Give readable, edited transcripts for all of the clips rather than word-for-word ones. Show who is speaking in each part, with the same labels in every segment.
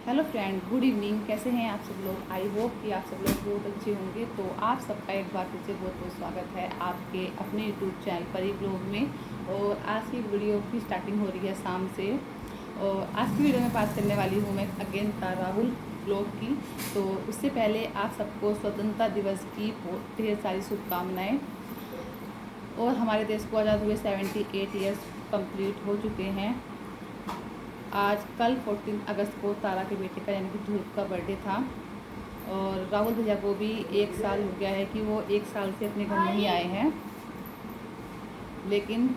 Speaker 1: Hello friend, good evening. कैसे हैं आप सब लोग? आई होप कि आप सब लोग बहुत अच्छे होंगे। तो आप सबका एक बार फिर से बहुत बहुत स्वागत है आपके अपने यूट्यूब चैनल परी ब्लॉग में। और आज की वीडियो की स्टार्टिंग हो रही है शाम से। और आज की वीडियो में बात करने वाली हूँ मैं अगेन राहुल ब्लॉग की। तो उससे पहले आप सबको स्वतंत्रता दिवस की बहुत ढेर सारी शुभकामनाएँ। और हमारे देश को आज़ाद हुए 78 ईयर्स कंप्लीट हो चुके हैं। आज कल 14 अगस्त को तारा के बेटे का यानी कि ध्रुव का बर्थडे था। और राहुल भैया को भी 1 साल हो गया है कि वो 1 साल से अपने घर नहीं आए हैं। लेकिन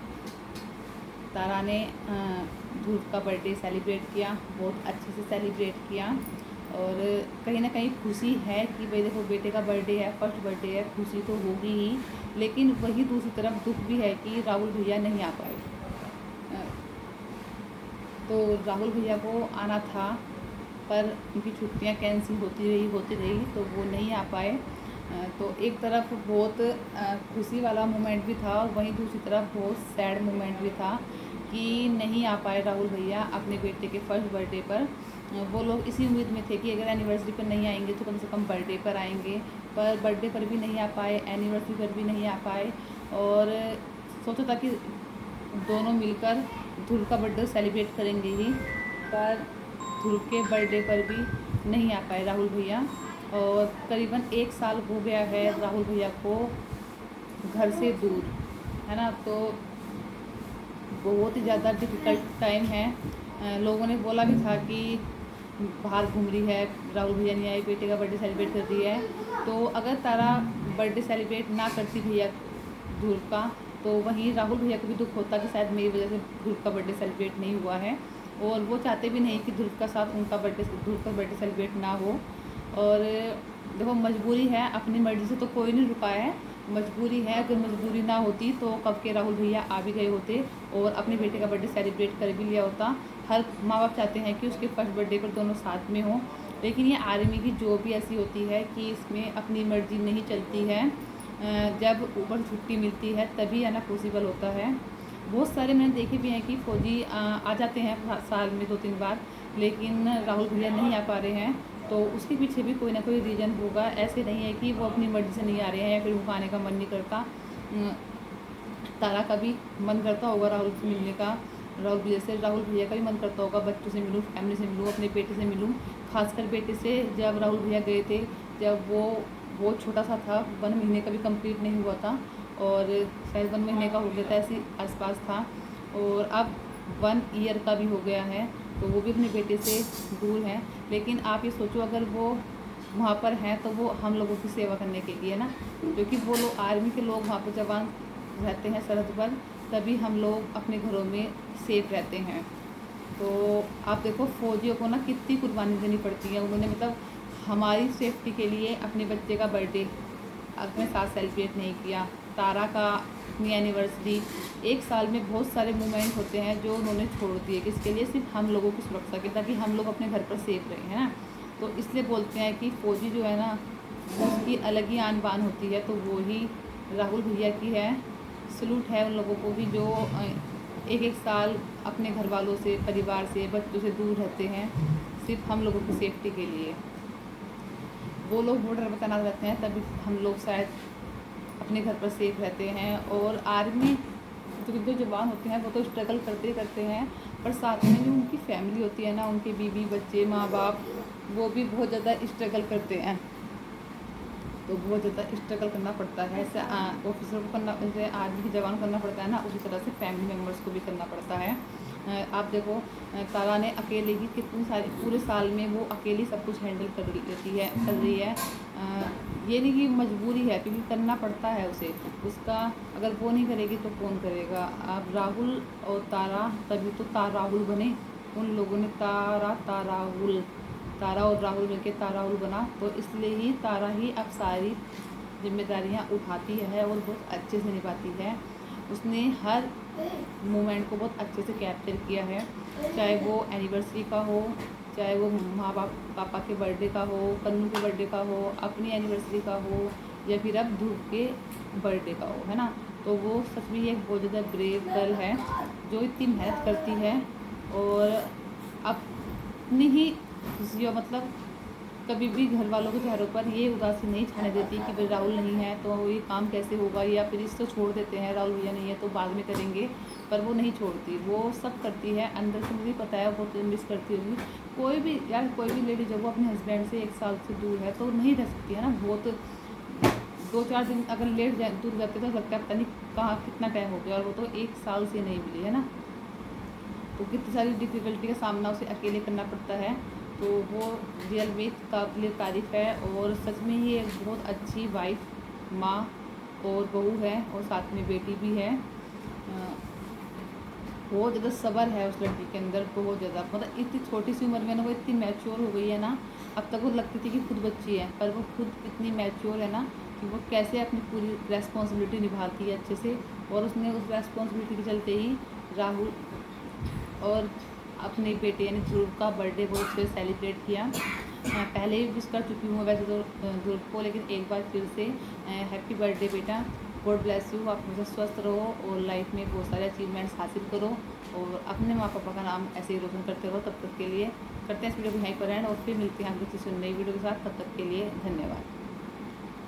Speaker 1: तारा ने ध्रुव का बर्थडे सेलिब्रेट किया, बहुत अच्छे से सेलिब्रेट किया। और कहीं ना कहीं खुशी है कि भाई देखो बेटे का बर्थडे है, फर्स्ट बर्थडे है, खुशी तो होगी ही। लेकिन वही दूसरी तरफ दुख भी है कि राहुल भैया नहीं आ पाए। तो राहुल भैया को आना था पर उनकी छुट्टियां कैंसिल होती रही तो वो नहीं आ पाए। तो एक तरफ बहुत खुशी वाला मोमेंट भी था और वहीं दूसरी तरफ बहुत सैड मोमेंट भी था कि नहीं आ पाए राहुल भैया अपने बेटे के फर्स्ट बर्थडे पर। वो लोग इसी उम्मीद में थे कि अगर एनिवर्सरी पर नहीं आएंगे तो कम से कम बर्थडे पर आएंगे। पर बर्थडे पर भी नहीं आ पाए, एनिवर्सरी पर भी नहीं आ पाए। और सोचा था कि दोनों मिलकर ध्रुव का बर्थडे सेलिब्रेट करेंगे ही, पर ध्रुव के बर्थडे पर भी नहीं आ पाए राहुल भैया। और करीबन 1 साल हो गया है राहुल भैया को घर से दूर, है ना। तो बहुत ही ज़्यादा डिफ़िकल्ट टाइम है। लोगों ने बोला भी था कि बाहर घूम रही है, राहुल भैया नहीं आए, बेटे का बर्थडे सेलिब्रेट कर रही है। तो अगर तारा बर्थडे सेलिब्रेट ना करती भैया ध्रुव का, तो वहीं राहुल भैया को भी दुख होता कि शायद मेरी वजह से ध्रुव का बर्थडे सेलिब्रेट नहीं हुआ है। और वो चाहते भी नहीं कि ध्रुव का साथ ध्रुव का बर्थडे सेलिब्रेट ना हो। और देखो मजबूरी है, अपनी मर्ज़ी से तो कोई नहीं रुका है, मजबूरी है। अगर मजबूरी ना होती तो कब के राहुल भैया आ भी गए होते और अपने बेटे का बर्थडे सेलिब्रेट कर भी लिया होता। हर माँ बाप चाहते हैं कि उसके फर्स्ट बर्थडे पर दोनों साथ में हों। लेकिन ये आर्मी की जॉब भी ऐसी होती है कि इसमें अपनी मर्ज़ी नहीं चलती है। जब ऊपर छुट्टी मिलती है तभी आना पॉसिबल होता है। बहुत सारे मैंने देखे भी हैं कि फौजी आ जाते हैं साल में 2-3 बार, लेकिन राहुल भैया नहीं आ पा रहे हैं। तो उसके पीछे भी कोई ना कोई रीज़न होगा। ऐसे नहीं है कि वो अपनी मर्ज़ी से नहीं आ रहे हैं या फिर उनको आने का मन नहीं करता। तारा का भी मन करता होगा राहुल से मिलने का, राहुल भैया का भी मन करता होगा बच्चों से मिलूँ, फैमिली से मिलूँ, अपने बेटे से मिलूँ। खासकर बेटे से जब राहुल भैया गए थे, जब वो बहुत छोटा सा था, 1 महीने का भी कंप्लीट नहीं हुआ था और शायद 1 महीने का हो गया था, ऐसे आसपास था। और अब 1 ईयर का भी हो गया है, तो वो भी अपने बेटे से दूर हैं। लेकिन आप ये सोचो अगर वो वहाँ पर हैं तो वो हम लोगों की सेवा करने के लिए ना, क्योंकि वो लोग आर्मी के लोग वहाँ पर जवान रहते हैं सरहद पर, तभी हम लोग अपने घरों में सेफ रहते हैं। तो आप देखो फौजियों को ना कितनी कुर्बानी देनी पड़ती है। उन्होंने मतलब हमारी सेफ्टी के लिए अपने बच्चे का बर्थडे अपने साथ सेलिब्रेट नहीं किया। तारा का अपनी एनिवर्सरी, 1 साल में बहुत सारे मोमेंट होते हैं जो उन्होंने छोड़ दिए, किसके लिए? सिर्फ हम लोगों की सुरक्षा के, ताकि हम लोग अपने घर पर सेफ रहें, है ना। तो इसलिए बोलते हैं कि फौजी जो है ना, उसकी अलग ही आन बान होती है। तो वो ही राहुल भैया की है। सलूट है उन लोगों को भी जो 1-1 साल अपने घर वालों से, परिवार से, बच्चों से दूर रहते हैं सिर्फ हम लोगों की सेफ्टी के लिए। वो लोग बॉर्डर पर तैनात रहते हैं तभी हम लोग शायद अपने घर पर सेफ रहते हैं। और आर्मी जो जवान होते हैं वो तो स्ट्रगल करते हैं, पर साथ में जो उनकी फैमिली होती है ना, उनके बीवी बच्चे माँ बाप, वो भी बहुत ज़्यादा स्ट्रगल करते हैं। तो बहुत ज़्यादा स्ट्रगल करना पड़ता है। ऐसे ऑफिसर को करना, जैसे आर्मी के जवान को करना पड़ता है ना, उसी तरह से फैमिली मेम्बर्स को भी करना पड़ता है। आप देखो तारा ने अकेले ही कितनी सारी, पूरे साल में वो अकेली सब कुछ हैंडल कर रही है। ये नहीं कि मजबूरी है, क्योंकि करना पड़ता है उसे। उसका अगर वो नहीं करेगी तो कौन करेगा? अब राहुल और तारा, तभी तो ताराहुल बने। उन लोगों ने तारा और राहुल मिलकर ताराहुल बना। तो इसलिए ही तारा ही अब सारी जिम्मेदारियां उठाती है और बहुत अच्छे से निभाती है। उसने हर मोमेंट को बहुत अच्छे से कैप्चर किया है, चाहे वो एनिवर्सरी का हो, चाहे वो माँ बाप पापा के बर्थडे का हो, कन्नू के बर्थडे का हो, अपनी एनिवर्सरी का हो, या फिर अब ध्रुव के बर्थडे का हो, है ना। तो वो सच में एक बहुत ज़्यादा ब्रेव गर्ल है जो इतनी मेहनत करती है और अपनी ही खुशियों मतलब कभी भी घर वालों के चेहरों पर ये उदासी नहीं छाने देती कि भाई राहुल नहीं है तो ये काम कैसे होगा, या फिर इसको छोड़ देते हैं, राहुल भैया नहीं है तो बाद में करेंगे। पर वो नहीं छोड़ती, वो सब करती है। अंदर से मुझे पता है वो बहुत मिस करती होगी। कोई भी यार, कोई भी लेडी जब वो अपने हस्बैंड से 1 साल से दूर है तो नहीं रह सकती है ना। बहुत 2-4 दिन अगर लेट जाए दूर जाते तो लगता है पता नहीं कहाँ कितना टाइम हो गया, और वो तो 1 साल से नहीं मिली है ना। तो कितनी सारी डिफ़िकल्टी का सामना उसे अकेले करना पड़ता है। तो वो रियल में काबिल तारीफ़ है, और सच में ही एक बहुत अच्छी वाइफ, माँ और बहू है, और साथ में बेटी भी है। बहुत ज़्यादा सब्र है उस लड़की के अंदर, बहुत ज़्यादा। मतलब इतनी छोटी सी उम्र में ना वो इतनी मैच्योर हो गई है ना। अब तक वो लगती थी कि खुद बच्ची है, पर वो खुद इतनी मैच्योर है ना कि वो कैसे अपनी पूरी रेस्पॉन्सिबिलिटी निभाती है अच्छे से। और उसने उस रेस्पॉन्सिबिलिटी के चलते ही राहुल और अपने बेटे यानी ध्रुव का बर्थडे बहुत अच्छे से सेलिब्रेट किया। पहले भी विश कर चुकी हूँ वैसे तो ध्रुव को, लेकिन एक बार फिर से हैप्पी बर्थडे बेटा, गॉड ब्लेस यू। आप हमेशा स्वस्थ रहो और लाइफ में बहुत सारे अचीवमेंट्स हासिल करो, और अपने माँ पापा का नाम ऐसे ही रोशन करते रहो। तब तक के लिए करते हैं इस वीडियो को यहीं पर एंड, और फिर मिलते हैं अगली किसी नई वीडियो के साथ। तब तक के लिए धन्यवाद।